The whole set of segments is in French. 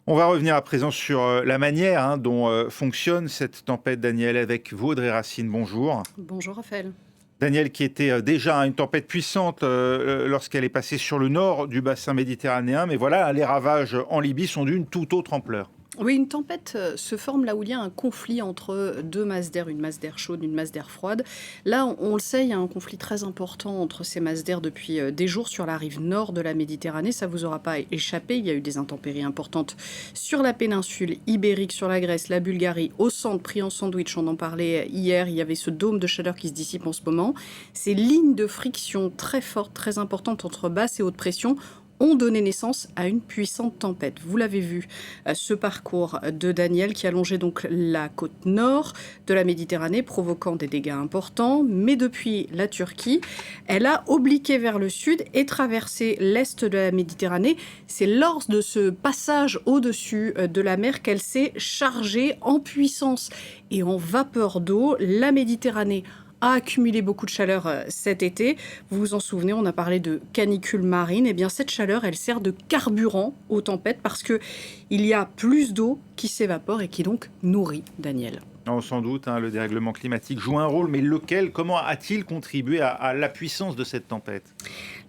On va revenir à présent sur la manière dont fonctionne cette tempête Daniel avec vous, Audrey Racine. Bonjour. Bonjour Raphaël. Daniel qui était déjà une tempête puissante lorsqu'elle est passée sur le nord du bassin méditerranéen. Mais voilà, les ravages en Libye sont d'une toute autre ampleur. Oui, une tempête se forme là où il y a un conflit entre deux masses d'air, une masse d'air chaude, une masse d'air froide. Là, on le sait, il y a un conflit très important entre ces masses d'air depuis des jours sur la rive nord de la Méditerranée. Ça vous aura pas échappé. Il y a eu des intempéries importantes sur la péninsule ibérique, sur la Grèce, la Bulgarie, au centre, pris en sandwich. On en parlait hier. Il y avait ce dôme de chaleur qui se dissipe en ce moment. Ces lignes de friction très fortes, très importantes entre basse et haute pression ont donné naissance à une puissante tempête. Vous l'avez vu, ce parcours de Daniel qui allongeait donc la côte nord de la Méditerranée, provoquant des dégâts importants. Mais depuis la Turquie, elle a obliqué vers le sud et traversé l'est de la Méditerranée. C'est lors de ce passage au-dessus de la mer qu'elle s'est chargée en puissance et en vapeur d'eau. La Méditerranée a accumulé beaucoup de chaleur cet été. Vous vous en souvenez, on a parlé de canicule marine. Eh bien, cette chaleur, elle sert de carburant aux tempêtes parce que il y a plus d'eau qui s'évapore et qui donc nourrit Daniel. Non, sans doute, le dérèglement climatique joue un rôle, mais lequel? Comment a-t-il contribué à la puissance de cette tempête?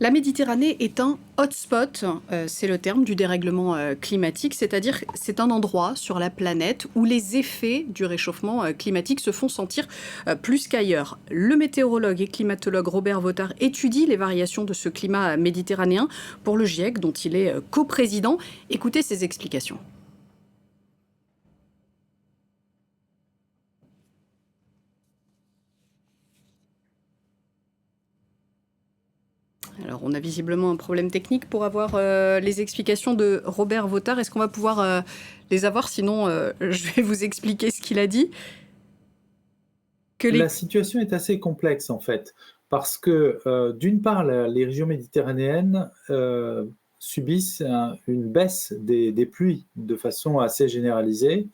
La Méditerranée est un hotspot, c'est le terme du dérèglement climatique, c'est-à-dire que c'est un endroit sur la planète où les effets du réchauffement climatique se font sentir plus qu'ailleurs. Le météorologue et climatologue Robert Votard étudie les variations de ce climat méditerranéen pour le GIEC, dont il est coprésident. Écoutez ses explications. Alors, on a visiblement un problème technique pour avoir les explications de Robert Votard. Est-ce qu'on va pouvoir les avoir? Sinon, je vais vous expliquer ce qu'il a dit. Que La les... situation est assez complexe en fait, parce que d'une part, les régions méditerranéennes subissent une baisse des pluies de façon assez généralisée.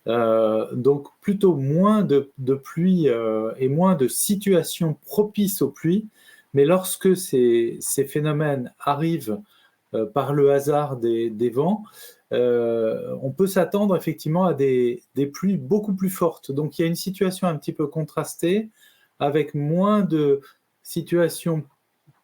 Donc plutôt moins de pluie et moins de situations propices aux pluies. Mais lorsque ces phénomènes arrivent par le hasard des vents, on peut s'attendre effectivement à des pluies beaucoup plus fortes. Donc il y a une situation un petit peu contrastée, avec moins de situations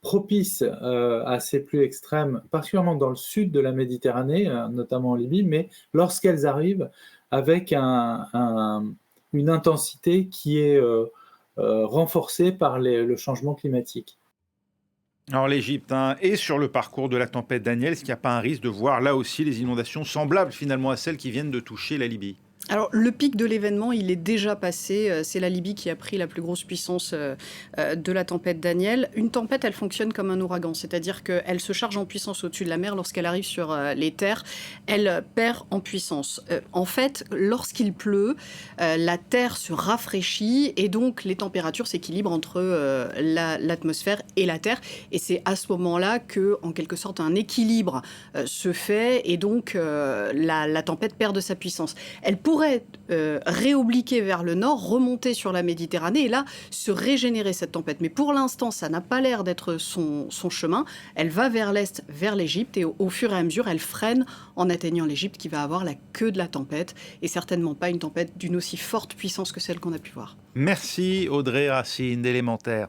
propices à ces pluies extrêmes, particulièrement dans le sud de la Méditerranée, notamment en Libye, mais lorsqu'elles arrivent, avec une intensité qui est renforcée par le changement climatique. Alors l'Égypte est sur le parcours de la tempête Daniel. Est-ce qu'il n'y a pas un risque de voir là aussi les inondations semblables finalement à celles qui viennent de toucher la Libye? Alors, le pic de l'événement, il est déjà passé. C'est la Libye qui a pris la plus grosse puissance de la tempête Daniel. Une tempête, elle fonctionne comme un ouragan, c'est-à-dire qu'elle se charge en puissance au-dessus de la mer. Lorsqu'elle arrive sur les terres, elle perd en puissance. En fait, lorsqu'il pleut, la terre se rafraîchit et donc les températures s'équilibrent entre l'atmosphère et la terre. Et c'est à ce moment-là que, en quelque sorte, un équilibre se fait et donc la tempête perd de sa puissance. Elle pourrait réobliquer vers le nord, remonter sur la Méditerranée et là se régénérer cette tempête. Mais pour l'instant, ça n'a pas l'air d'être son chemin. Elle va vers l'est, vers l'Égypte et au fur et à mesure, elle freine en atteignant l'Égypte qui va avoir la queue de la tempête et certainement pas une tempête d'une aussi forte puissance que celle qu'on a pu voir. Merci Audrey Racine d'Élémentaire.